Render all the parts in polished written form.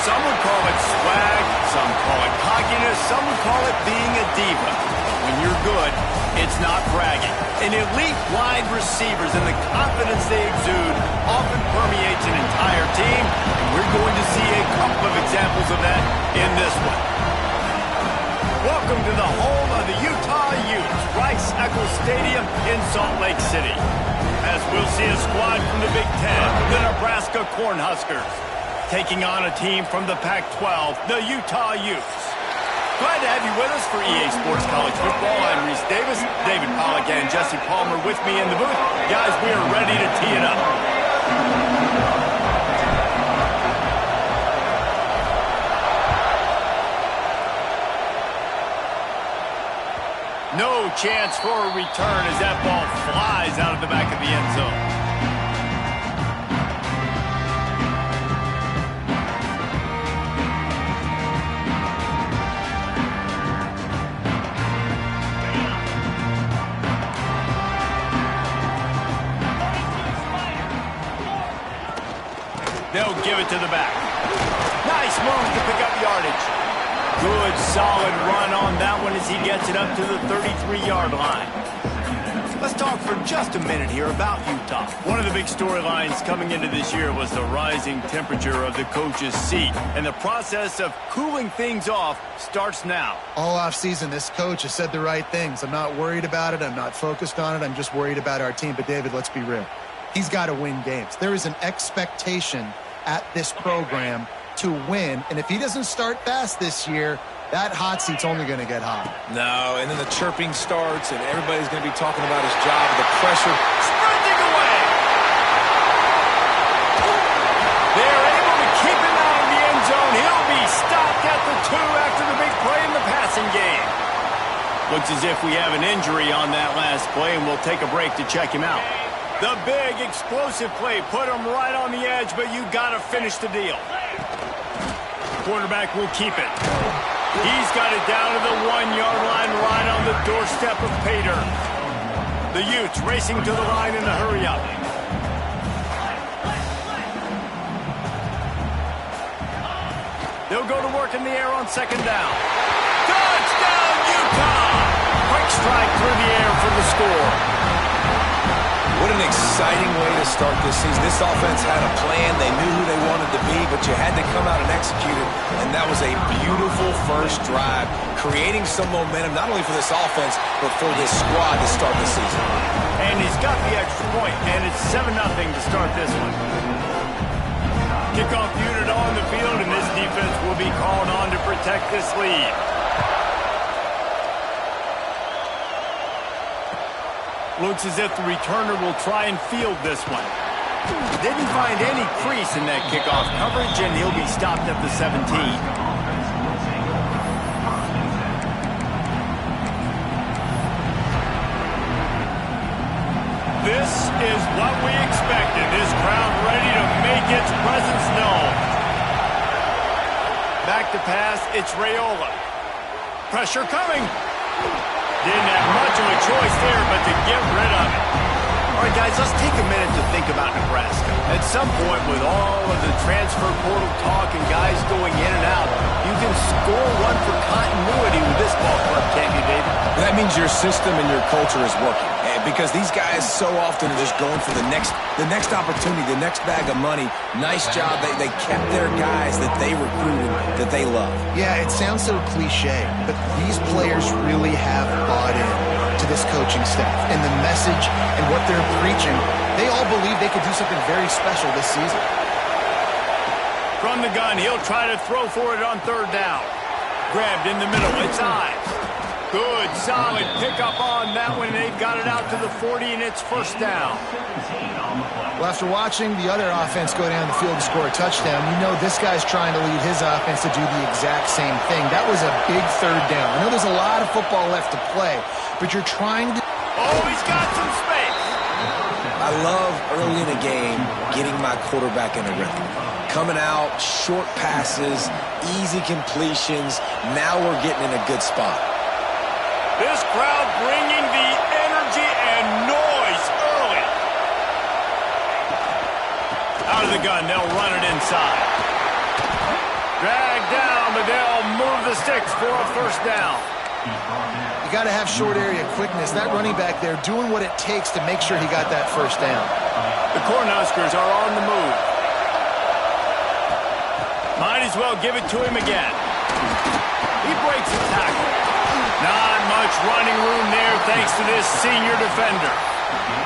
Some would call it swag, some call it cockiness, some would call it being a diva. When you're good, it's not bragging. An elite wide receivers and the confidence they exude often permeates an entire team, and we're going to see a couple of examples of that in this one. Welcome to the home of the Utah Utes, Rice-Eccles Stadium in Salt Lake City. As we'll see a squad from the Big Ten, the Nebraska Cornhuskers, taking on a team from the Pac-12, the Utah Utes. Glad to have you with us for EA Sports College Football. I'm Reese Davis, David Pollack, and Jesse Palmer with me in the booth. Guys, we are ready to tee it up. No chance for a return as that ball flies out of the back of the end zone. They'll give it to the back. Nice move to pick up yardage. Good, solid run on that one as he gets it up to the 33-yard line. Let's talk for just a minute here about Utah. One of the big storylines coming into this year was the rising temperature of the coach's seat. And the process of cooling things off starts now. All offseason, this coach has said the right things. I'm not worried about it. I'm not focused on it. I'm just worried about our team. But, David, let's be real. He's got to win games. There is an expectation at this program to win, and if he doesn't start fast this year, that hot seat's only going to get hot. No, and then the chirping starts, and everybody's going to be talking about his job, the pressure. Sprinting away! They're able to keep him out of the end zone. He'll be stopped at the 2 after the big play in the passing game. Looks as if we have an injury on that last play, and we'll take a break to check him out. The big explosive play put him right on the edge, but you got to finish the deal. Quarterback will keep it. He's got it down to the 1-yard line, right on the doorstep of Pater. The Utes racing to the line in a hurry-up. They'll go to work in the air on second down. Touchdown, Utah! Quick strike through the air for the score. What an exciting way to start this season. This offense had a plan. They knew who they wanted to be, but you had to come out and execute it. And that was a beautiful first drive, creating some momentum, not only for this offense, but for this squad to start the season. And he's got the extra point, and it's 7-0 to start this one. Kickoff unit on the field, and this defense will be called on to protect this lead. Looks as if the returner will try and field this one. Didn't find any crease in that kickoff coverage, and he'll be stopped at the 17. This is what we expected. This crowd ready to make its presence known. Back to pass, it's Raiola. Pressure coming. Didn't have much of a choice there, but to get rid of it. All right, guys, let's take a minute to think about Nebraska. At some point, with all of the transfer portal talk and guys going in and out, you can score one for continuity with this ball club, can't you, David? That means your system and your culture is working. Because these guys so often are just going for the next opportunity, the next bag of money. Nice job. They kept their guys that they recruited, that they love. Yeah, it sounds so cliche, but these players really have bought in to this coaching staff and the message and what they're preaching. They all believe they could do something very special this season. From the gun, he'll try to throw for it on third down. Grabbed in the middle. It's Ives. Good, solid pickup on that one. They've got it out to the 40, and it's first down. Well, after watching the other offense go down the field to score a touchdown, you know this guy's trying to lead his offense to do the exact same thing. That was a big third down. I know there's a lot of football left to play, but you're trying to... Oh, he's got some space. I love early in the game getting my quarterback in a rhythm. Coming out, short passes, easy completions. Now we're getting in a good spot. This crowd bringing the energy and noise early. Out of the gun, they'll run it inside. Dragged down, but they'll move the sticks for a first down. You got to have short area quickness. That running back there doing what it takes to make sure he got that first down. The Cornhuskers are on the move. Might as well give it to him again. He breaks the tackle. Not much running room there thanks to this senior defender.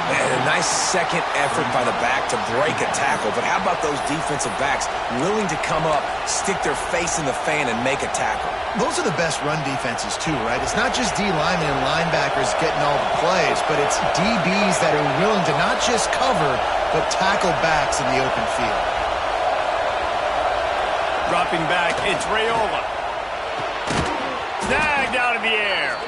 And a nice second effort by the back to break a tackle. But how about those defensive backs willing to come up, stick their face in the fan, and make a tackle? Those are the best run defenses too, right? It's not just D linemen and linebackers getting all the plays, but it's DBs that are willing to not just cover, but tackle backs in the open field. Dropping back, it's Raiola. Snagged out of the air.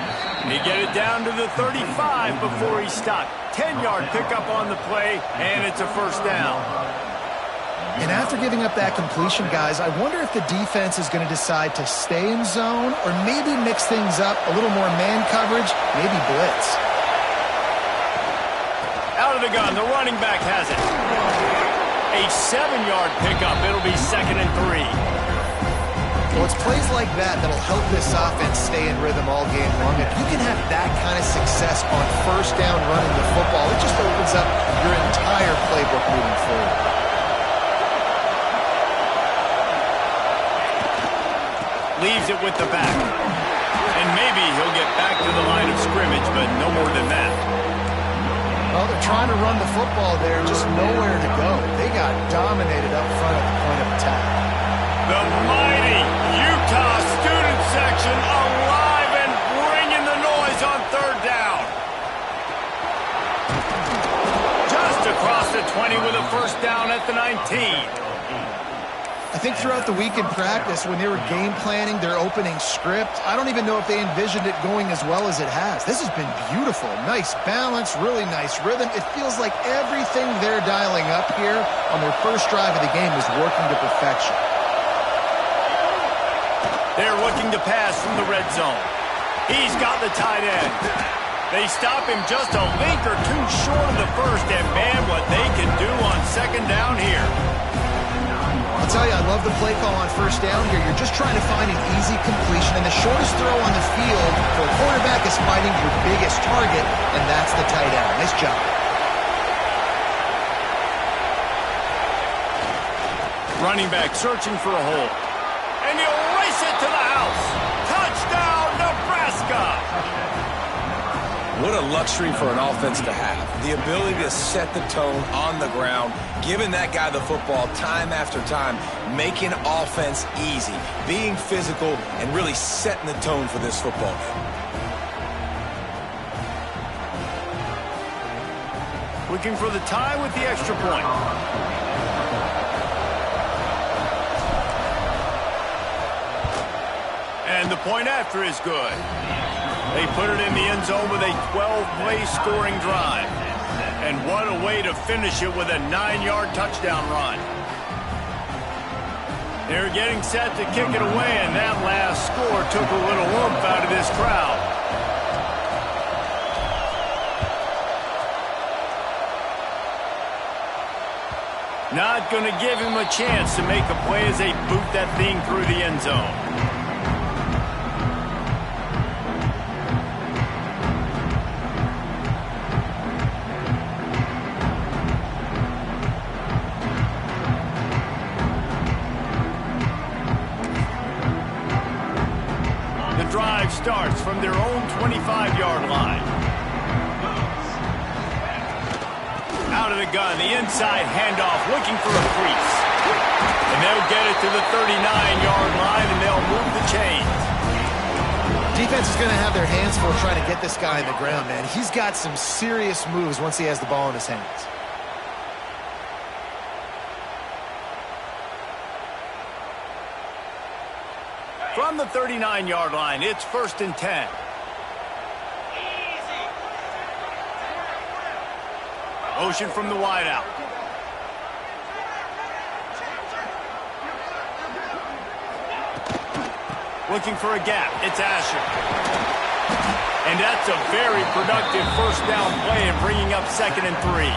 He get it down to the 35 before he stopped. 10-yard pickup on the play, and it's a first down. And after giving up that completion, guys, I wonder if the defense is going to decide to stay in zone or maybe mix things up, a little more man coverage, maybe blitz. Out of the gun, the running back has it. A 7-yard pickup. It'll be 2nd and 3. Well, it's plays like that that'll help this offense stay in rhythm all game long. If you can have that kind of success on first down running the football, it just opens up your entire playbook moving forward. Leaves it with the back. And maybe he'll get back to the line of scrimmage, but no more than that. Well, they're trying to run the football there, just nowhere to go. They got dominated up front at the point of attack. The mighty Utah student section alive and bringing the noise on 3rd down. Just across the 20 with a first down at the 19. I think throughout the week in practice, when they were game planning their opening script, I don't even know if they envisioned it going as well as it has. This has been beautiful. Nice balance, really nice rhythm. It feels like everything they're dialing up here on their first drive of the game is working to perfection. They're looking to pass from the red zone. He's got the tight end. They stop him just a link or two short of the first, and man, what they can do on 2nd down here. I'll tell you, I love the play call on first down here. You're just trying to find an easy completion, and the shortest throw on the field for a quarterback is finding your biggest target, and that's the tight end. Nice job. Running back searching for a hole. And he'll race it to the house. Touchdown, Nebraska! What a luxury for an offense to have. The ability to set the tone on the ground, giving that guy the football time after time, making offense easy, being physical, and really setting the tone for this football game. Looking for the tie with the extra point. And the point after is good. They put it in the end zone with a 12-play scoring drive. And what a way to finish it with a 9-yard touchdown run. They're getting set to kick it away, and that last score took a little oomph out of this crowd. Not going to give him a chance to make a play as they boot that thing through the end zone. Starts from their own 25-yard line. Out of the gun, the inside handoff, looking for a crease. And they'll get it to the 39-yard line, and they'll move the chains. Defense is going to have their hands full trying to get this guy in the ground, man. He's got some serious moves once he has the ball in his hands. From the 39-yard line, it's 1st and 10. Motion from the wideout. Looking for a gap. It's Asher. And that's a very productive first down play and bringing up 2nd and 3.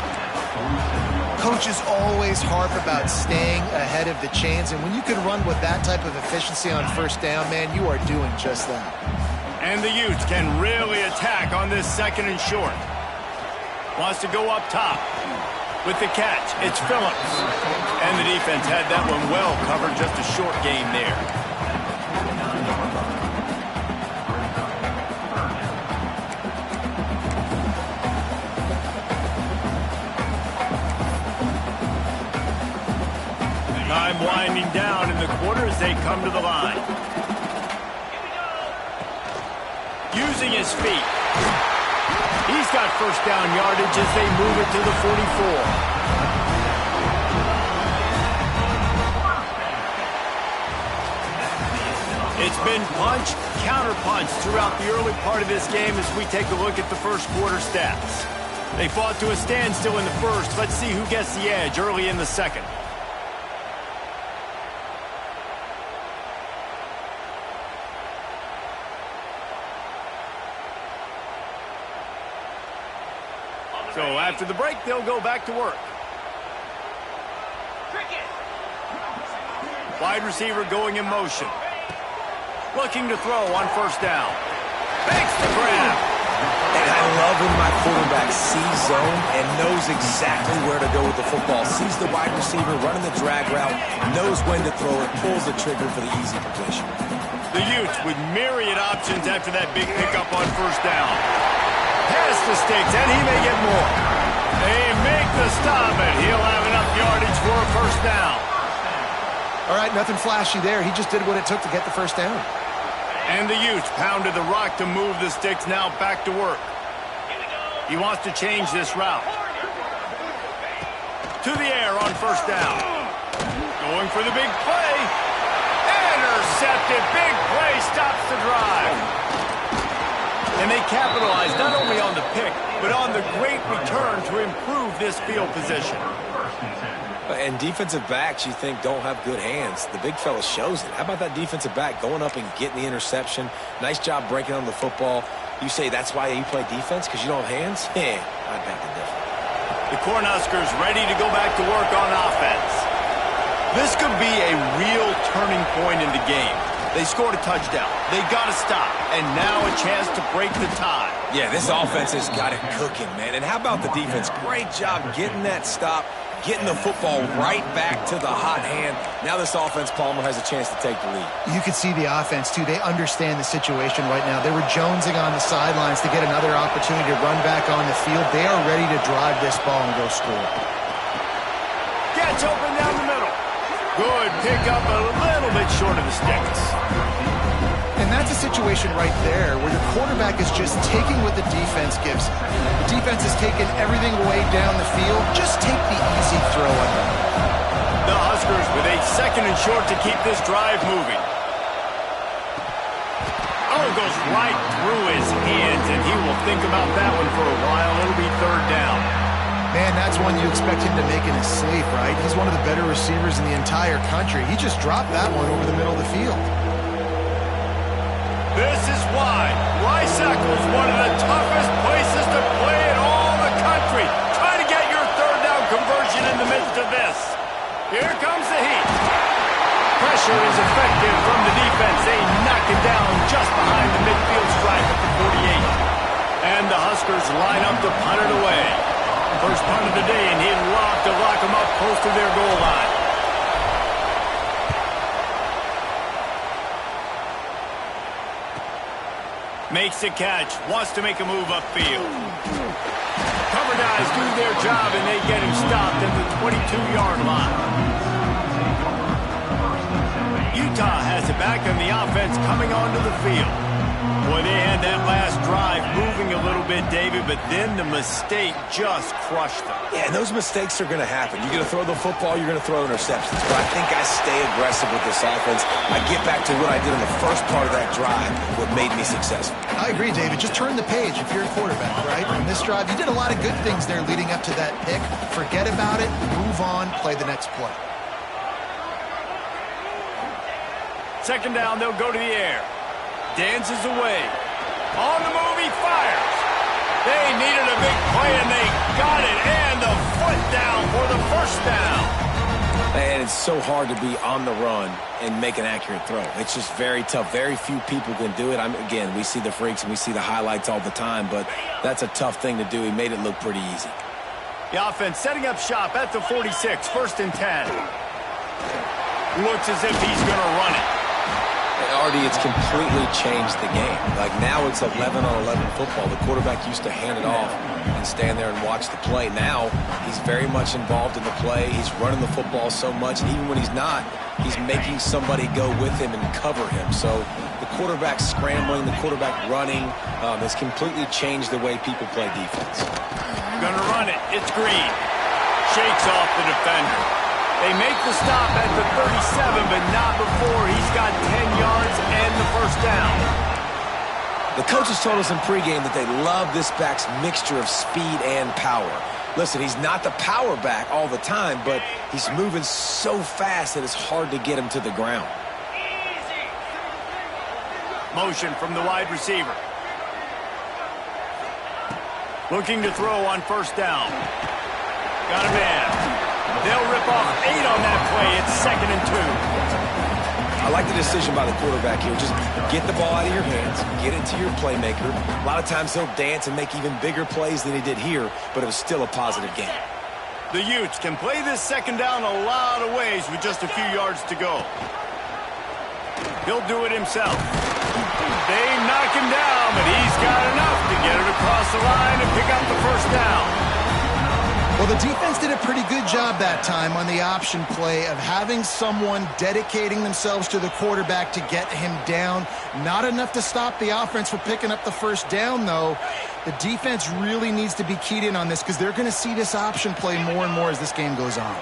Coaches always harp about staying ahead of the chains, and when you can run with that type of efficiency on first down, man, you are doing just that. And the Utes can really attack on this 2nd and short. Wants to go up top. With the catch, it's Phillips. And the defense had that one well covered, just a short gain there. Time winding down in the quarter as they come to the line. Using his feet. He's got first down yardage as they move it to the 44. It's been punch, counter-punch throughout the early part of this game as we take a look at the first quarter stats. They fought to a standstill in the first. Let's see who gets the edge early in the second. So after the break, they'll go back to work. Wide receiver going in motion. Looking to throw on first down. Makes the grab. And I love when my quarterback sees zone and knows exactly where to go with the football. Sees the wide receiver running the drag route, knows when to throw it, pulls the trigger for the easy completion. The Utes with myriad options after that big pickup on first down. Past the sticks, and he may get more. They make the stop, and he'll have enough yardage for a first down. All right, nothing flashy there. He just did what it took to get the first down. And the Utes pounded the rock to move the sticks, now back to work. He wants to change this route. To the air on first down. Going for the big play. Intercepted. Big play stops the drive. And they capitalized not only on the pick, but on the great return to improve this field position. And defensive backs, you think, don't have good hands. The big fella shows it. How about that defensive back going up and getting the interception? Nice job breaking on the football. You say that's why you play defense, because you don't have hands? Yeah, I beg to differ. The Cornhuskers ready to go back to work on offense. This could be a real turning point in the game. They scored a touchdown. They got to stop. And now a chance to break the tie. Yeah, this offense has got it cooking, man. And how about the defense? Great job getting that stop, getting the football right back to the hot hand. Now this offense, Palmer, has a chance to take the lead. You can see the offense, too. They understand the situation right now. They were jonesing on the sidelines to get another opportunity to run back on the field. They are ready to drive this ball and go score. Gets open down the middle. Good pick up, a little bit short of the sticks. And that's a situation right there where the quarterback is just taking what the defense gives him. The defense is taking everything away down the field. Just take the easy throw on them. The Huskers with a 2nd and short to keep this drive moving. Oh, goes right through his hands, and he will think about that one for a while. It'll be 3rd down. Man, that's one you expect him to make in his sleep, right? He's one of the better receivers in the entire country. He just dropped that one over the middle of the field. This is why Rice-Eccles, one of the toughest places to play in all the country. Try to get your 3rd down conversion in the midst of this. Here comes the heat. Pressure is effective from the defense. They knock it down just behind the midfield stripe at the 48. And the Huskers line up to punt it away. First punt of the day, and he'd love to lock them up close to their goal line. Makes the catch, wants to make a move upfield. Cover guys do their job, and they get him stopped at the 22-yard line. Utah has it back on the offense coming onto the field. Boy, they had that last drive moving a little bit, David, but then the mistake just crushed them. Yeah, and those mistakes are going to happen. You're going to throw the football, you're going to throw interceptions. But I think I stay aggressive with this offense. I get back to what I did in the first part of that drive, what made me successful. I agree, David. Just turn the page if you're a quarterback, right? On this drive, you did a lot of good things there leading up to that pick. Forget about it, move on, play the next play. 2nd down, they'll go to the air. Dances away. On the move, he fires. They needed a big play, and they got it. And the foot down for the first first down. And it's so hard to be on the run and make an accurate throw. It's just very tough. Very few people can do it. Again, we see the freaks and we see the highlights all the time, but that's a tough thing to do. He made it look pretty easy. The offense setting up shop at the 46, 1st and 10. Looks as if he's going to run it. Artie, it's completely changed the game. Like now it's 11-on-11 football. The quarterback used to hand it off and stand there and watch the play. Now he's very much involved in the play. He's running the football so much, and even when he's not, he's making somebody go with him and cover him. So the quarterback scrambling, the quarterback running has completely changed the way people play defense. Gonna run it. It's Green. Shakes off the defender. They make the stop at the 37, but not before he's got 10 yards and the first down. The coaches told us in pregame that they love this back's mixture of speed and power. Listen, he's not the power back all the time, but he's moving so fast that it's hard to get him to the ground. Motion from the wide receiver. Looking to throw on first down. Got a man. They'll rip off 8 on that play. It's 2nd and 2. I like the decision by the quarterback here. Just get the ball out of your hands, get it to your playmaker. A lot of times he'll dance and make even bigger plays than he did here, but it was still a positive game. The Utes can play this 2nd down a lot of ways with just a few yards to go. He'll do it himself. They knock him down, but he's got enough to get it across the line and pick up the first down. Well, the defense did a pretty good job that time on the option play of having someone dedicating themselves to the quarterback to get him down. Not enough to stop the offense from picking up the first down, though. The defense really needs to be keyed in on this because they're going to see this option play more and more as this game goes on.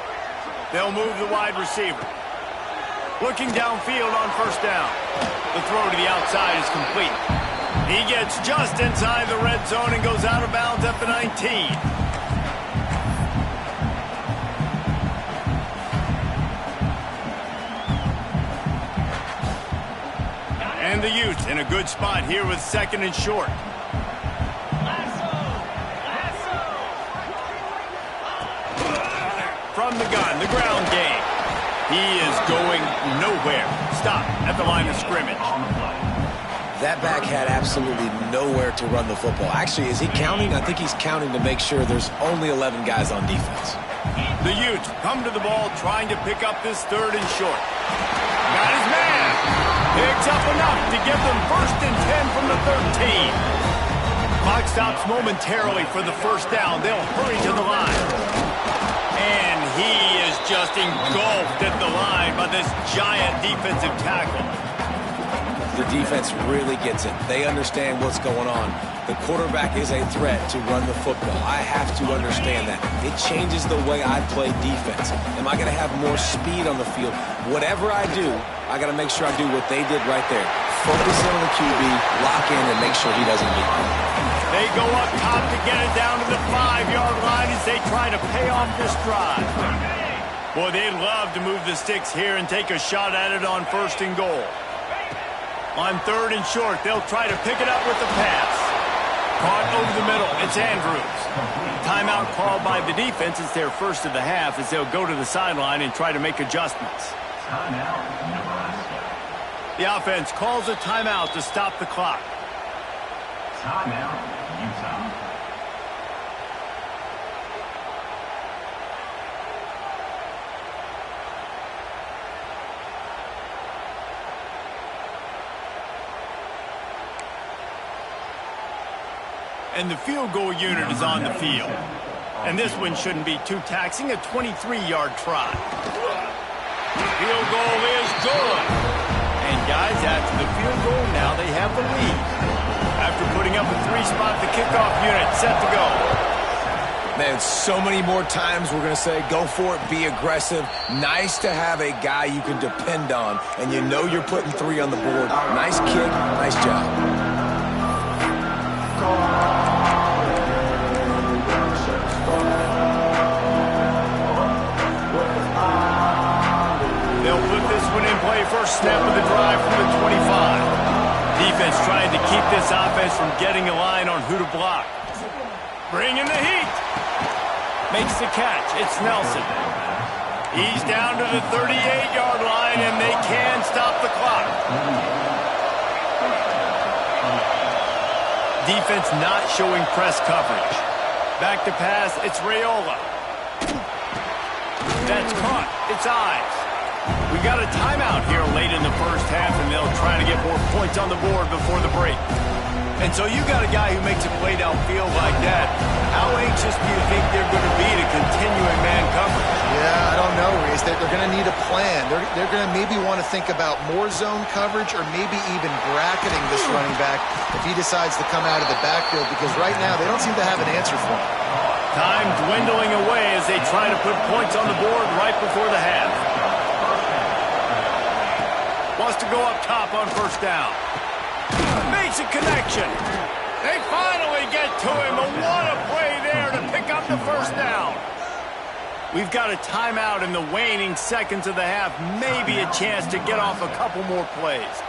They'll move the wide receiver. Looking downfield on first down. The throw to the outside is complete. He gets just inside the red zone and goes out of bounds at the 19. And the Utes in a good spot here with 2nd and short. From the gun, the ground game. He is going nowhere. Stop at the line of scrimmage. That back had absolutely nowhere to run the football. Actually, is he counting? I think he's counting to make sure there's only 11 guys on defense. The Utes come to the ball trying to pick up this 3rd and short. Got his man. Picks up enough to give them 1st and 10 from the 13. Clock stops momentarily for the first down. They'll hurry to the line. And he is just engulfed at the line by this giant defensive tackle. The defense really gets it. They understand what's going on. The quarterback is a threat to run the football. I have to understand that. It changes the way I play defense. Am I going to have more speed on the field? Whatever I do, I got to make sure I do what they did right there. Focus in on the QB, lock in, and make sure he doesn't get it. They go up top to get it down to the 5-yard line as they try to pay off this drive. Boy, they'd love to move the sticks here and take a shot at it on 1st and goal. On 3rd and short, they'll try to pick it up with the pass. Caught over the middle. It's Andrews. Timeout called by the defense. It's their first of the half as they'll go to the sideline and try to make adjustments. The offense calls a timeout to stop the clock. Timeout, Utah. And the field goal unit is on the field. And this one shouldn't be too taxing, a 23-yard try. Field goal is good. And guys, after the field goal, now they have the lead. After putting up a 3-spot, the kickoff unit set to go. Man, so many more times we're going to say, go for it, be aggressive. Nice to have a guy you can depend on, and you know you're putting 3 on the board. Nice kick, nice job. They'll put this one in play. First snap of the drive from the 25. Defense trying to keep this offense from getting a line on who to block. Bring in the heat. Makes the catch. It's Nelson. He's down to the 38-yard line, and they can stop the clock. Defense not showing press coverage. Back to pass, it's Raiola. That's caught. It's Ives. We got a timeout here late in the first half, and they'll try to get more points on the board before the break. And so you got a guy who makes a play downfield like that. How anxious do you think they're going to be to continue in man coverage? Yeah, I don't know, Reese. They're going to need a plan. They're going to maybe want to think about more zone coverage or maybe even bracketing this running back if he decides to come out of the backfield, because right now they don't seem to have an answer for him. Time dwindling away as they try to put points on the board right before the half. Wants to go up top on first down. Makes a connection. They finally get to him, but what a play there to pick up the first down. We've got a timeout in the waning seconds of the half. Maybe a chance to get off a couple more plays.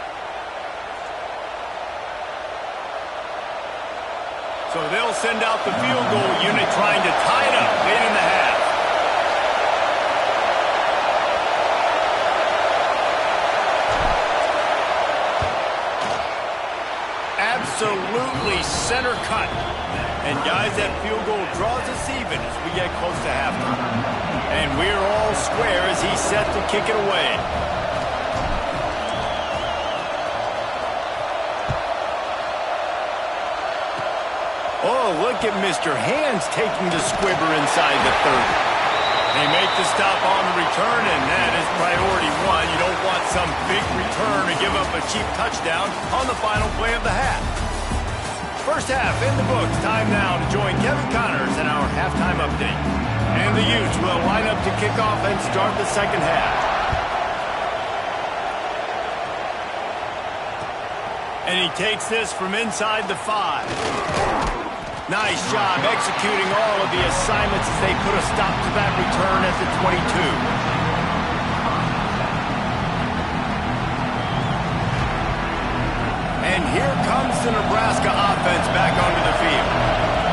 So they'll send out the field goal unit trying to tie it up late in the half. Absolutely center cut. And guys, that field goal draws us even as we get close to halftime. And we're all square as he's set to kick it away. Oh, look at Mr. Hands taking the squibber inside the 30. They make the stop on the return, and that is priority one. You don't want some big return to give up a cheap touchdown on the final play of the half. First half in the books. Time now to join Kevin Connors in our halftime update. And the Utes will line up to kick off and start the second half. And he takes this from inside the 5. Nice job executing all of the assignments as they put a stop to that return at the 22. And here comes the Nebraska offense back onto the field.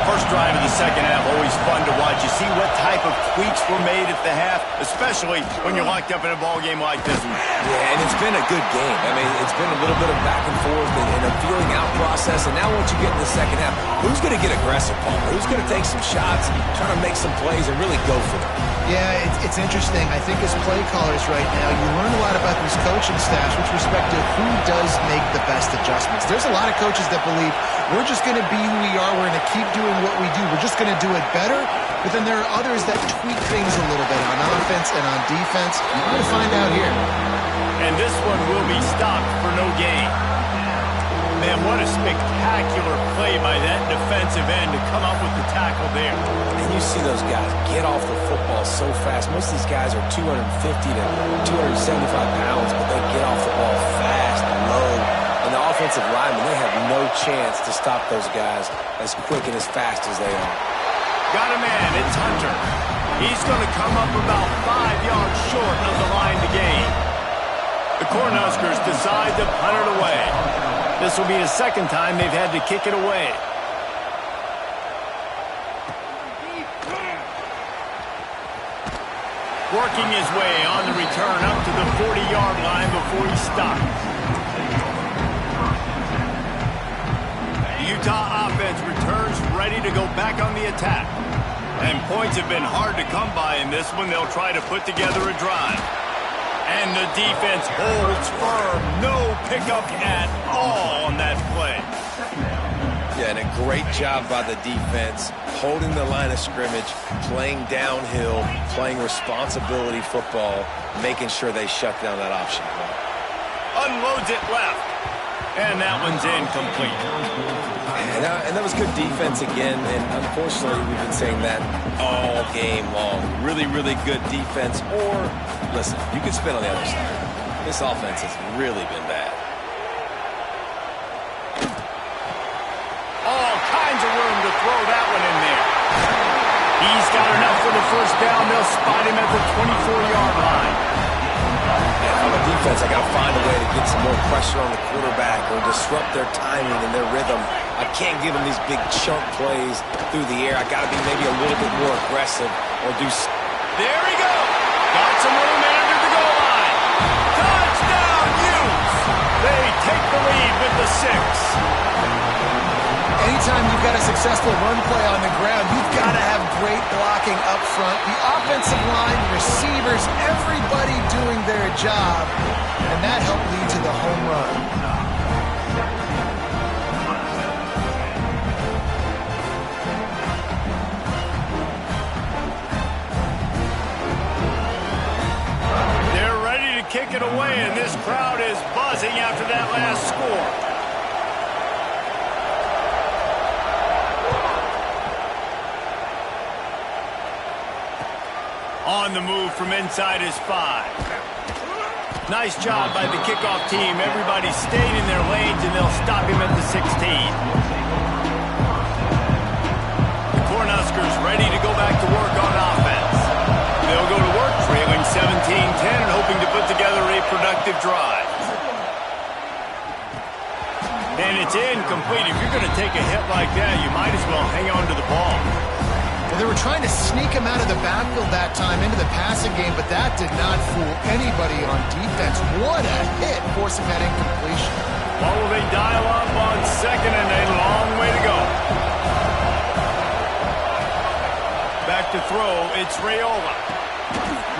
First drive of the second half, always fun to watch. You see what type of tweaks were made at the half, especially when you're locked up in a ball game like this one. Yeah, and it's been a good game. I mean, it's been a little bit of back and forth and a feeling out process. And now once you get in the second half, who's going to get aggressive, Paul? Who's going to take some shots, try to make some plays, and really go for it? Yeah, it's interesting. I think as play callers right now, you learn a lot about these coaching staffs with respect to who does make the best adjustments. There's a lot of coaches that believe we're just going to be who we are. We're going to keep doing what we do. We're just going to do it better. But then there are others that tweak things a little bit on offense and on defense. We're going to find out here. And this one will be stopped for no gain. Man, what a spectacular play by that defensive end to come up with the tackle there. And you see those guys get off the football so fast. Most of these guys are 250 to 275 pounds, but they get off the ball fast and low. And the offensive linemen, they have no chance to stop those guys as quick and as fast as they are. Got a man, it's Hunter. He's going to come up about 5 yards short of the line to gain. The Cornhuskers decide to punt it away. This will be the second time they've had to kick it away. Working his way on the return up to the 40-yard line before he stops. The Utah offense returns ready to go back on the attack. And points have been hard to come by in this one. They'll try to put together a drive. And the defense holds firm. No pickup at all on that play. Yeah, and a great job by the defense, holding the line of scrimmage, playing downhill, playing responsibility football, making sure they shut down that option. Unloads it left. And that one's incomplete. And that was good defense again, and unfortunately we've been saying that all game long. Really, really good defense, or, listen, you can spin on the other side. This offense has really been bad. All kinds of room to throw that one in there. He's got enough for the first down. They'll spot him at the 24-yard line. Yeah, from a defense defense, I got to find a way to get some more pressure on the quarterback or disrupt their timing and their rhythm. I can't give them these big chunk plays through the air. I got to be maybe a little bit more aggressive or do. There he goes. Got some room under the goal line. Touchdown, Utes. They take the lead with the 6. Anytime you've got a successful run play on the ground, you've got to have great blocking up front. The offensive line, receivers, everybody doing their job, and that helped lead to the home run. They're ready to kick it away, and this crowd is buzzing after that last score. On the move from inside his 5. Nice job by the kickoff team. Everybody stayed in their lanes, and they'll stop him at the 16. The Cornhuskers ready to go back to work on offense. They'll go to work trailing 17-10 and hoping to put together a productive drive. And it's incomplete. If you're going to take a hit like that, you might as well hang on to the ball. Well, they were trying to sneak him out of the backfield that time into the passing game, but that did not fool anybody on defense. What a hit, forcing that incompletion. What will they dial up on second, and a long way to go. Back to throw, it's Raiola.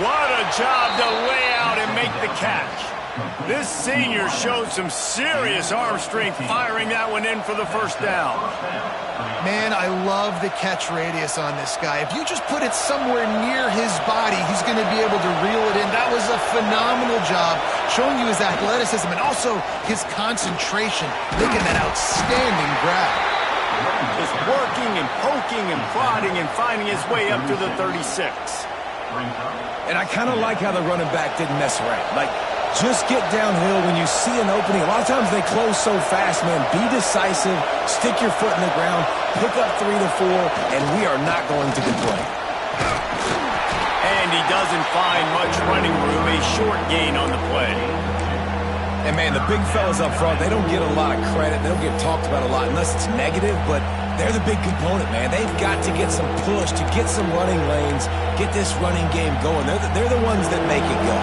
What a job to lay out and make the catch. This senior showed some serious arm strength firing that one in for the first down. Man, I love the catch radius on this guy. If you just put it somewhere near his body, he's going to be able to reel it in. That was a phenomenal job, showing you his athleticism and also his concentration, making that outstanding grab. Just working and poking and prodding and finding his way up to the 36. And I kind of like how the running back didn't mess around. Like, just get downhill when you see an opening. A lot of times they close so fast, man. Be decisive, stick your foot in the ground, pick up 3 to 4, and we are not going to complain. And he doesn't find much running room, a short gain on the play. And, man, the big fellas up front, they don't get a lot of credit. They don't get talked about a lot unless it's negative, but they're the big component, man. They've got to get some push, to get some running lanes, get this running game going. They're the ones that make it go.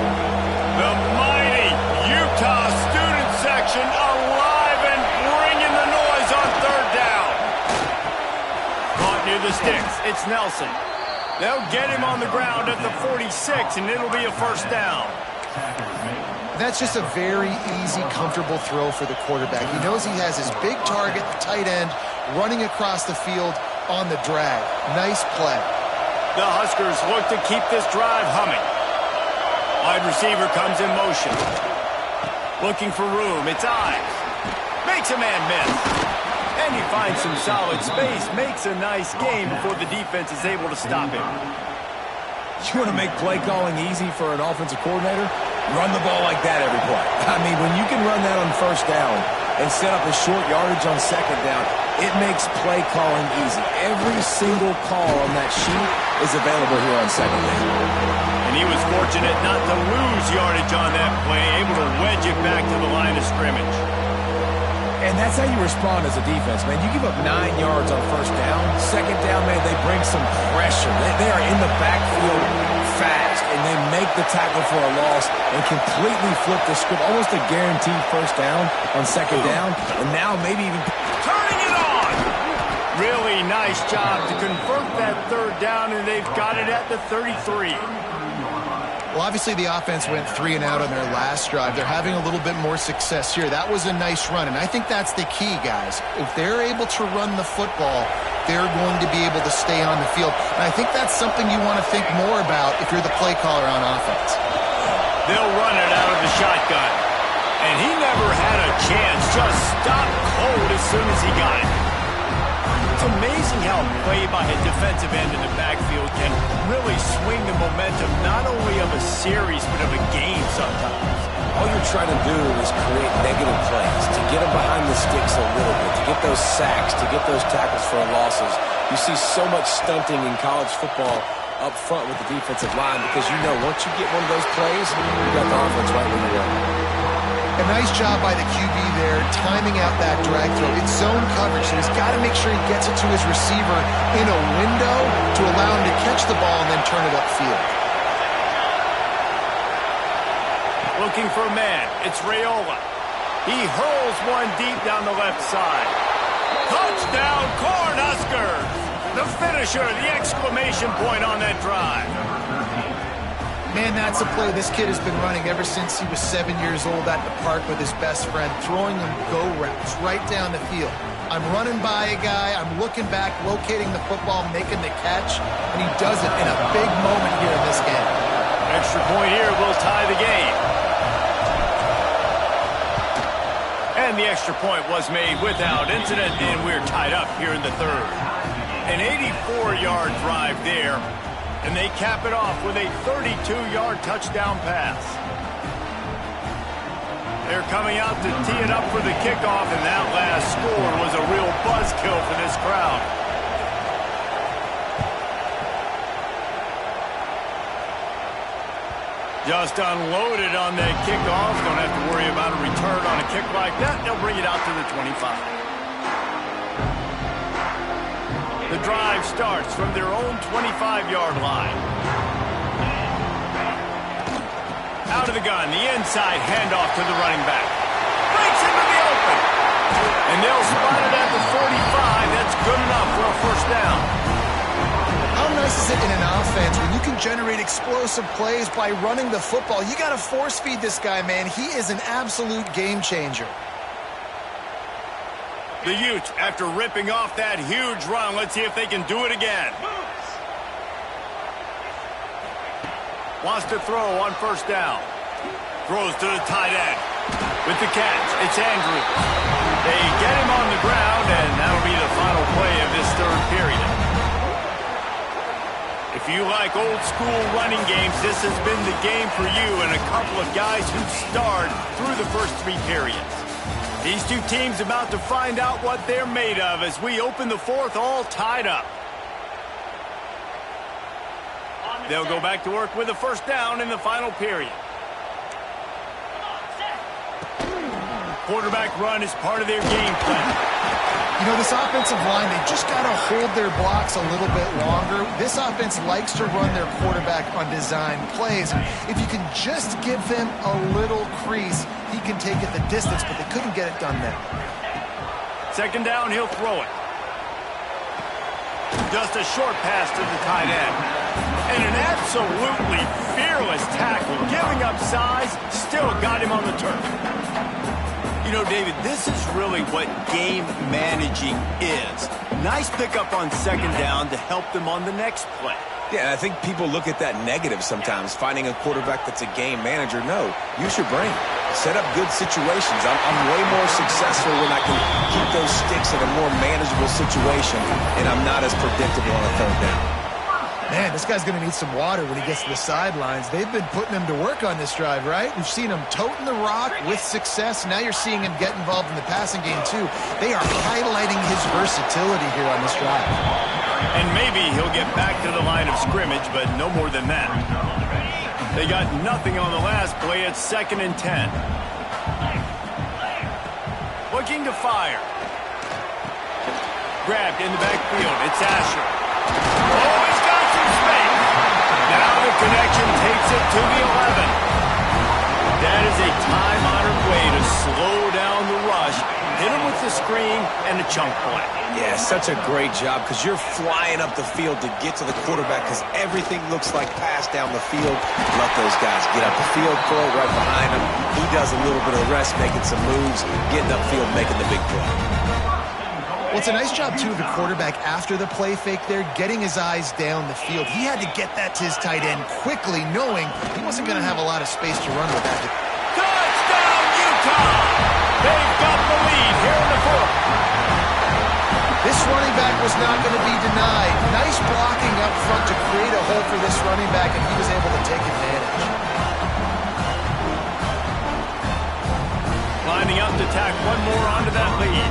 The mighty Utah student section alive and bringing the noise on third down. Caught near the sticks. It's Nelson. They'll get him on the ground at the 46, and it'll be a first down. That's just a very easy, comfortable throw for the quarterback. He knows he has his big target, the tight end, running across the field on the drag. Nice play. The Huskers look to keep this drive humming. Wide receiver comes in motion. Looking for room. It's Ives. Makes a man miss. And he finds some solid space. Makes a nice game before the defense is able to stop him. You want to make play calling easy for an offensive coordinator? Run the ball like that every play. I mean, when you can run that on first down and set up a short yardage on second down, it makes play calling easy. Every single call on that sheet is available here on second down. And he was fortunate not to lose yardage on that play, able to wedge it back to the line of scrimmage. And that's how you respond as a defense, man. You give up 9 yards on first down. Second down, man, they bring some pressure. They are in the backfield fast, and they make the tackle for a loss and completely flip the script. Almost a guaranteed first down on second down, and now maybe even turning it on. Really nice job to convert that third down, and they've got it at the 33. Well, obviously the offense went 3 and out on their last drive. They're having a little bit more success here. That was a nice run, and I think that's the key, guys. If they're able to run the football, they're going to be able to stay on the field. And I think that's something you want to think more about if you're the play caller on offense. They'll run it out of the shotgun. And he never had a chance. Just stopped cold as soon as he got it. It's amazing how a play by a defensive end in the backfield can really swing the momentum not only of a series but of a game sometimes. All you're trying to do is create negative plays, to get them behind the sticks a little bit, to get those sacks, to get those tackles for losses. You see so much stunting in college football up front with the defensive line because you know once you get one of those plays, you got the offense right where you want. Nice job by the QB there, timing out that drag throw. It's zone coverage, so he's got to make sure he gets it to his receiver in a window to allow him to catch the ball and then turn it upfield. Looking for a man. It's Raiola. He hurls one deep down the left side. Touchdown, Cornhuskers! The finisher, the exclamation point on that drive. Man, that's a play this kid has been running ever since he was 7 years old at the park with his best friend, throwing him go routes right down the field. I'm running by a guy, I'm looking back, locating the football, making the catch, and he does it in a big moment here in this game. Extra point here will tie the game. And the extra point was made without incident, and we're tied up here in the third. An 84-yard drive there. And they cap it off with a 32-yard touchdown pass. They're coming out to tee it up for the kickoff, and that last score was a real buzzkill for this crowd. Just unloaded on that kickoff. Don't have to worry about a return on a kick like that. They'll bring it out to the 25. The drive starts from their own 25-yard line. Out of the gun, the inside handoff to the running back. Breaks into the open. And they'll spot it at the 45. That's good enough for a first down. How nice is it in an offense when you can generate explosive plays by running the football? You got to force feed this guy, man. He is an absolute game changer. The Utes, after ripping off that huge run, let's see if they can do it again. Wants to throw on first down. Throws to the tight end. With the catch, it's Andrews. They get him on the ground, and that'll be the final play of this third period. If you like old-school running games, this has been the game for you and a couple of guys who starred through the first three periods. These two teams about to find out what they're made of as we open the fourth all tied up. They'll go back to work with a first down in the final period. Quarterback run is part of their game plan. You know, this offensive line, they just got to hold their blocks a little bit longer. This offense likes to run their quarterback on design plays. If you can just give him a little crease, he can take it the distance, but they couldn't get it done there. Second down, he'll throw it. Just a short pass to the tight end. And an absolutely fearless tackle, giving up size, still got him on the turf. You know, David, this is really what game managing is. Nice pickup on second down to help them on the next play. Yeah, and I think people look at that negative sometimes, finding a quarterback that's a game manager. No, use your brain. Set up good situations. I'm way more successful when I can keep those sticks in a more manageable situation, and I'm not as predictable on a third down. Man, this guy's going to need some water when he gets to the sidelines. They've been putting him to work on this drive, right? We've seen him toting the rock with success. Now you're seeing him get involved in the passing game, too. They are highlighting his versatility here on this drive. And maybe he'll get back to the line of scrimmage, but no more than that. They got nothing on the last play. It's 2nd and 10. Looking to fire. Grabbed in the backfield. It's Asher. Oh, he's got some space. Now the connection takes it to the 11. That is a time-honored way to slow down the rush. Hit him with the screen and a chunk play. Yeah, such a great job because you're flying up the field to get to the quarterback because everything looks like pass down the field. Let those guys get up the field, throw it right behind him. He does a little bit of the rest, making some moves, getting upfield, making the big play. Well, it's a nice job, too, of the quarterback after the play fake there, getting his eyes down the field. He had to get that to his tight end quickly, knowing he wasn't going to have a lot of space to run with that. Touchdown, Utah! They've got the lead here in the fourth. This running back was not going to be denied. Nice blocking up front to create a hole for this running back, and he was able to take advantage. Lining up to tack one more onto that lead.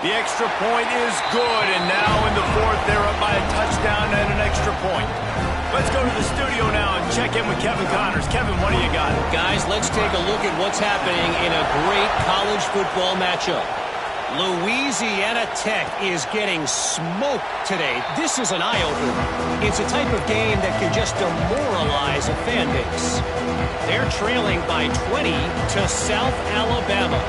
The extra point is good, and now in the fourth, they're up by a touchdown and an extra point. Let's go to the studio now and check in with Kevin Connors. Kevin, what do you got? Guys, let's take a look at what's happening in a great college football matchup. Louisiana Tech is getting smoked today. This is an eye-opener. It's a type of game that can just demoralize a fan base. They're trailing by 20 to South Alabama.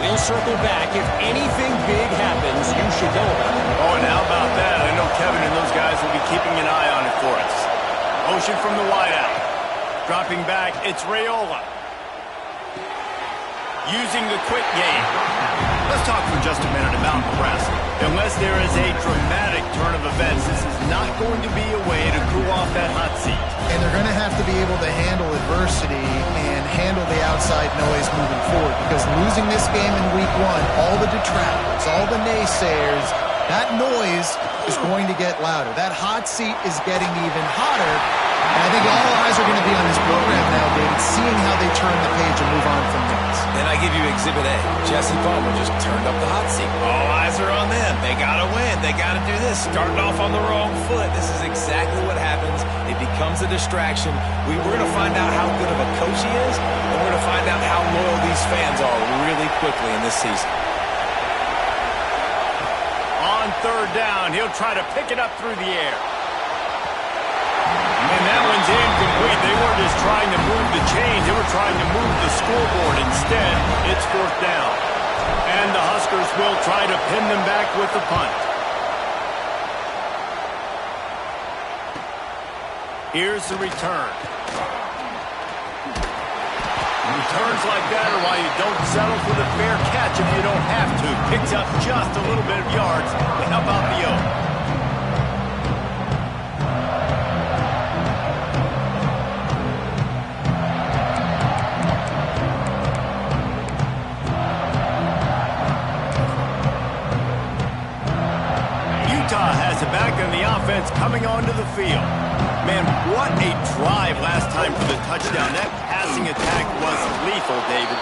We'll circle back. If anything big happens, you should know about it. Oh, and how about that? I know Kevin and those guys will be keeping an eye on it for us. Motion from the wideout. Dropping back, it's Raiola. Using the quick game. Let's talk for just a minute about Nebraska. Unless there is a dramatic turn of events, this is not going to be a way to cool off that hot seat. And they're going to have to be able to handle adversity and handle the outside noise moving forward, because losing this game in week one, all the detractors, all the naysayers, that noise is going to get louder. That hot seat is getting even hotter. And I think all eyes are going to be on this program now, David, seeing how they turn the page and move on from this. And I give you Exhibit A. Jesse Palmer just turned up the hot seat. All eyes are on them. They got to win. They got to do this. Starting off on the wrong foot. This is exactly what happens. It becomes a distraction. We're going to find out how good of a coach he is, and we're going to find out how loyal these fans are really quickly in this season. On third down, he'll try to pick it up through the air. And that one's incomplete. They weren't just trying to move the chains. They were trying to move the scoreboard. Instead, it's fourth down. And the Huskers will try to pin them back with the punt. Here's the return. Returns like that are why you don't settle for the fair catch if you don't have to. Picks up just a little bit of yards. But how about the O? Back in the offense coming onto the field. Man, what a drive last time for the touchdown. That passing attack was lethal, David.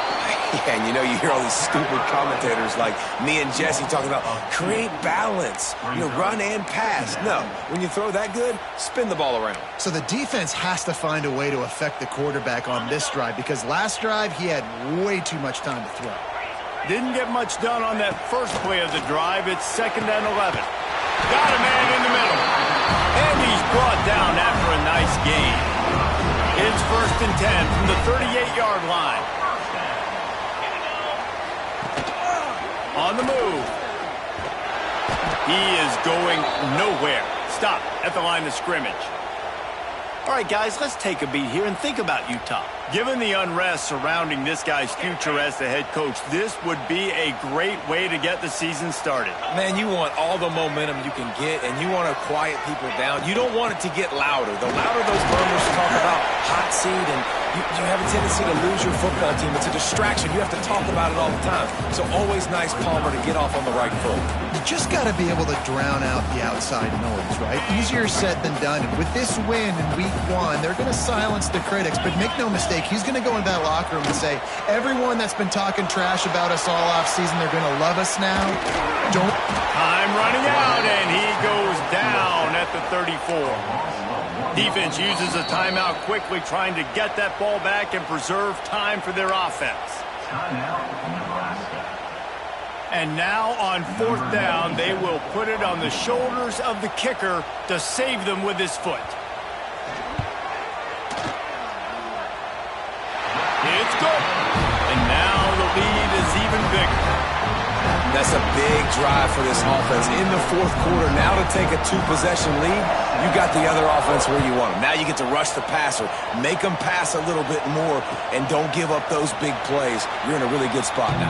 Yeah, and you know, you hear all these stupid commentators like me and Jesse talking about create balance, run and pass. No, when you throw that good, spin the ball around. So the defense has to find a way to affect the quarterback on this drive, because last drive he had way too much time to throw. Didn't get much done on that first play of the drive. It's 2nd and 11. Got a man in the middle. And he's brought down after a nice gain. It's 1st and 10 from the 38-yard line. On the move. He is going nowhere. Stop at the line of scrimmage. All right, guys, let's take a beat here and think about Utah. Given the unrest surrounding this guy's future as the head coach, this would be a great way to get the season started. Man, you want all the momentum you can get, and you want to quiet people down. You don't want it to get louder. The louder those murmurs talk about hot seat, and you have a tendency to lose your football team. It's a distraction. You have to talk about it all the time. So always nice, Palmer, to get off on the right foot. You just got to be able to drown out the outside noise, right? Easier said than done. And with this win in week one, they're going to silence the critics. But make no mistake, he's going to go in that locker room and say, everyone that's been talking trash about us all offseason, they're going to love us now. Time running out, and he goes down at the 34. Defense uses a timeout quickly, trying to get that ball back and preserve time for their offense. Timeout, Nebraska. And now on 4th down, they will put it on the shoulders of the kicker to save them with his foot. It's good. And now the lead is even bigger. That's a big drive for this offense in the 4th quarter. Now to take a 2-possession lead, you got the other offense where you want them. Now you get to rush the passer, make them pass a little bit more, and don't give up those big plays. You're in a really good spot now.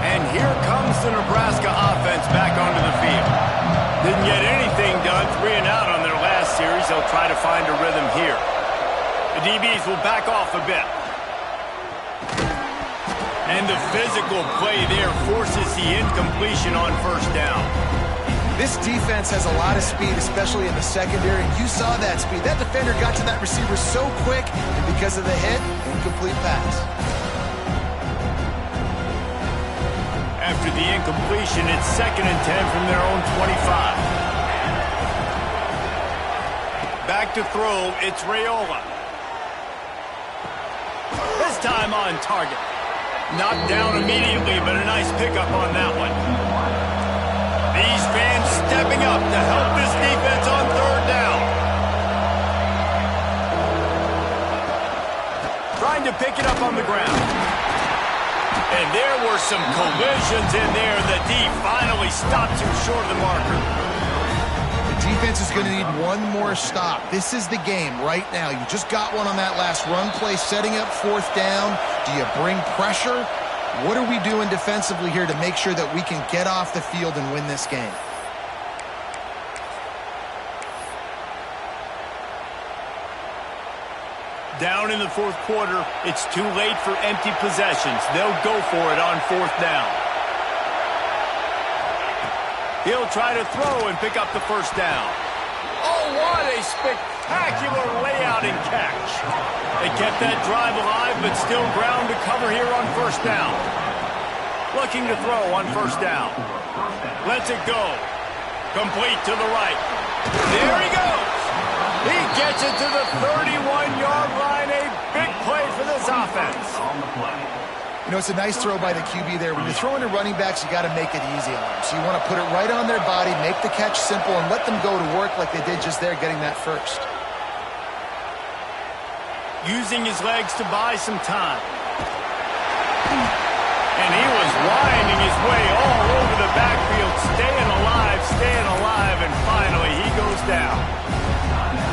And here comes the Nebraska offense back onto the field. Didn't get anything done, 3 and out on their last series. They'll try to find a rhythm here. The DBs will back off a bit. And the physical play there forces the incompletion on 1st down. This defense has a lot of speed, especially in the secondary. You saw that speed. That defender got to that receiver so quick, and because of the hit, incomplete pass. After the incompletion, it's 2nd and 10 from their own 25. Back to throw, it's Raiola. This time on target. Knocked down immediately, but a nice pickup on that one. These fans stepping up to help this defense on 3rd down. Trying to pick it up on the ground. And there were some collisions in there. The D finally stops him short of the marker. The defense is going to need one more stop. This is the game right now. You just got one on that last run play, setting up 4th down. Do you bring pressure? What are we doing defensively here to make sure that we can get off the field and win this game? Down in the 4th quarter, it's too late for empty possessions. They'll go for it on 4th down. He'll try to throw and pick up the 1st down. Oh, what a spectacular layout and catch. They kept that drive alive, but still ground to cover here on 1st down. Looking to throw on 1st down. Lets it go. Complete to the right. There he goes. He gets it to the 31-yard line. A big play for this offense. You know, it's a nice throw by the QB there. When you're throwing to running backs, you got to make it easy on them. So you want to put it right on their body, make the catch simple, and let them go to work like they did just there, getting that first. Using his legs to buy some time. And he was winding his way all over the backfield, staying alive, and finally he goes down.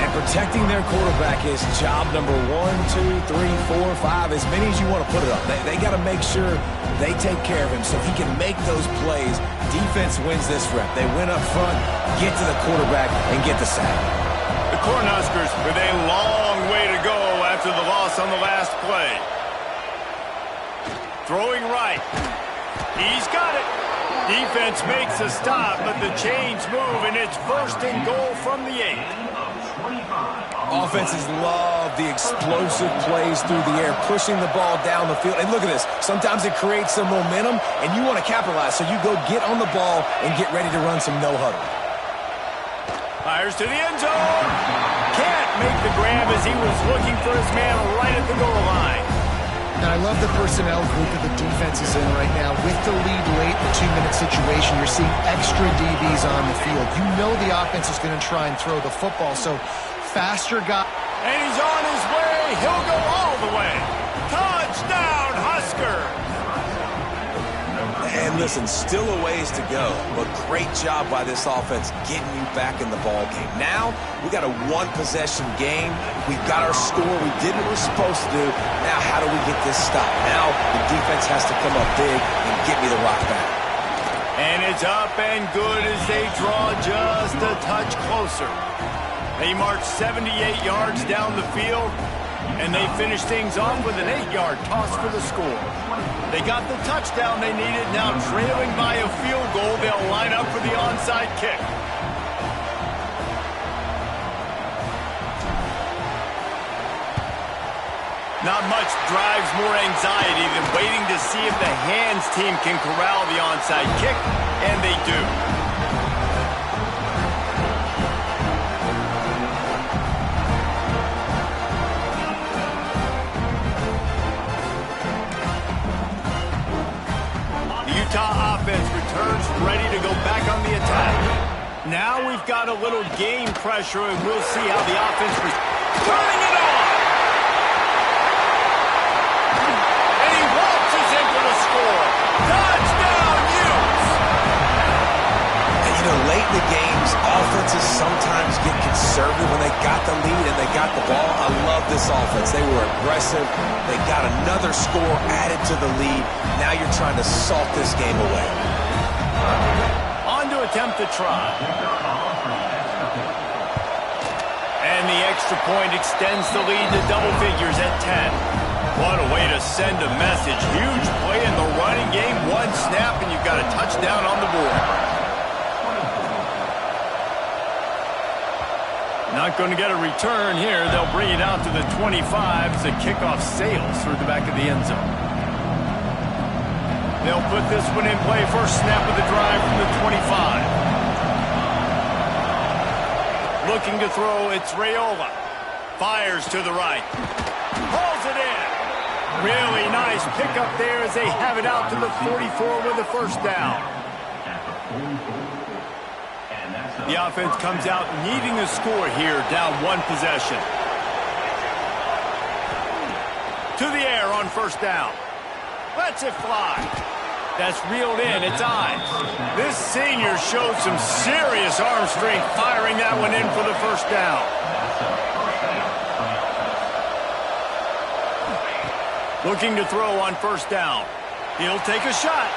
And protecting their quarterback is job number 1, 2, 3, 4, 5, as many as you want to put it on. They got to make sure they take care of him so he can make those plays. Defense wins this rep. They win up front, get to the quarterback, and get the sack. The Cornhuskers with a long way to go after the loss on the last play. Throwing right. He's got it. Defense makes a stop, but the chains move, and it's 1st and goal from the 8. Offenses love the explosive plays through the air, pushing the ball down the field. And look at this. Sometimes it creates some momentum, and you want to capitalize. So you go get on the ball and get ready to run some no-huddle. Fires to the end zone. Can't make the grab as he was looking for his man right at the goal line. And I love the personnel group that the defense is in right now. With the lead late in the 2-minute situation, you're seeing extra DBs on the field. You know the offense is going to try and throw the football, so faster guy. And he's on his way. He'll go all the way. Touchdown, Huskers! And listen, still a ways to go, but great job by this offense getting you back in the ball game. Now, we got a 1-possession game. We've got our score. We did what we're supposed to do. Now, how do we get this stopped? Now, the defense has to come up big and get me the rock back. And it's up and good as they draw just a touch closer. They march 78 yards down the field, and they finish things off with an 8-yard toss for the score. They got the touchdown they needed. Now trailing by a field goal, they'll line up for the onside kick. Not much drives more anxiety than waiting to see if the hands team can corral the onside kick, and they do. Utah offense returns ready to go back on the attack. Now we've got a little game pressure, and we'll see how the offense turning it on. And he waltzes in for the score. Touchdown, Utes! And you know, late in the games, offenses sometimes get conservative when they got the lead and they got the ball. I love this offense. They were aggressive. They got another score added to the lead. Now you're trying to salt this game away. On to attempt to try. And the extra point extends the lead to double figures at 10. What a way to send a message. Huge play in the running game. One snap, and you've got a touchdown on the board. Not going to get a return here. They'll bring it out to the 25 as the kickoff sails through the back of the end zone. They'll put this one in play. First snap of the drive from the 25. Looking to throw, it's Raiola. Fires to the right. Pulls it in. Really nice pickup there as they have it out to the 44 with a first down. The offense comes out needing a score here, down one possession. To the air on first down. Lets it fly. That's reeled in. It's eyes. This senior showed some serious arm strength firing that one in for the first down. Looking to throw on first down. He'll take a shot.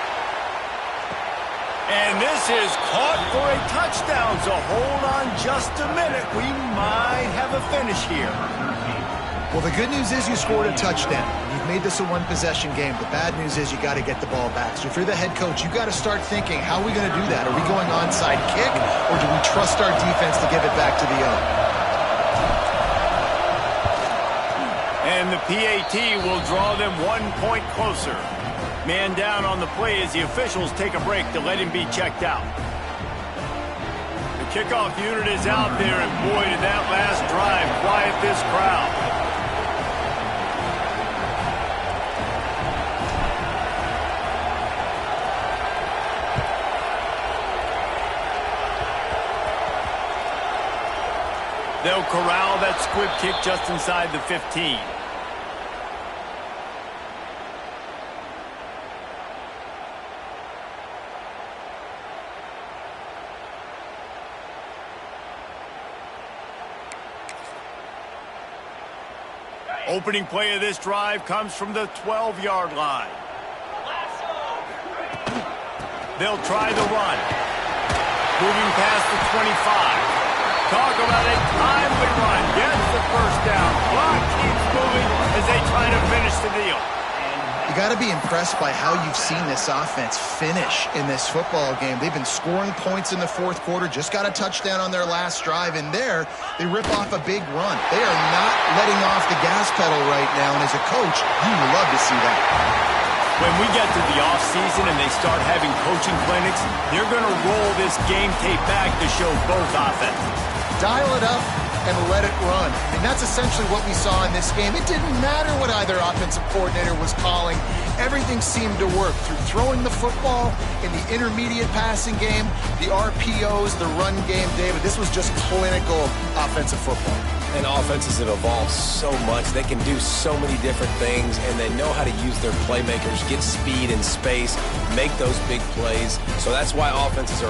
And this is caught for a touchdown, so hold on just a minute. We might have a finish here. Well, the good news is you scored a touchdown. You've made this a one-possession game. The bad news is you got to get the ball back. So if you're the head coach, you got to start thinking, how are we going to do that? Are we going onside kick, or do we trust our defense to give it back to the owner? And the PAT will draw them 1 point closer. Man down on the play as the officials take a break to let him be checked out. The kickoff unit is out there, and boy, did that last drive quiet this crowd. They'll corral that squib kick just inside the 15. Opening play of this drive comes from the 12-yard line. They'll try the run. Moving past the 25. Talk about a timely run. Gets the first down. Clock keeps moving as they try to finish the deal. You got to be impressed by how you've seen this offense finish in this football game. They've been scoring points in the fourth quarter, just got a touchdown on their last drive, and there they rip off a big run. They are not letting off the gas pedal right now, and as a coach, you love to see that. When we get to the offseason and they start having coaching clinics, they're going to roll this game tape back to show both offenses. Dial it up and let it run. And that's essentially what we saw in this game. It didn't matter what either offensive coordinator was calling. Everything seemed to work through throwing the football in the intermediate passing game, the RPOs, the run game. David, this was just clinical offensive football. And offenses have evolved so much. They can do so many different things, and they know how to use their playmakers, get speed and space, make those big plays. So that's why offenses are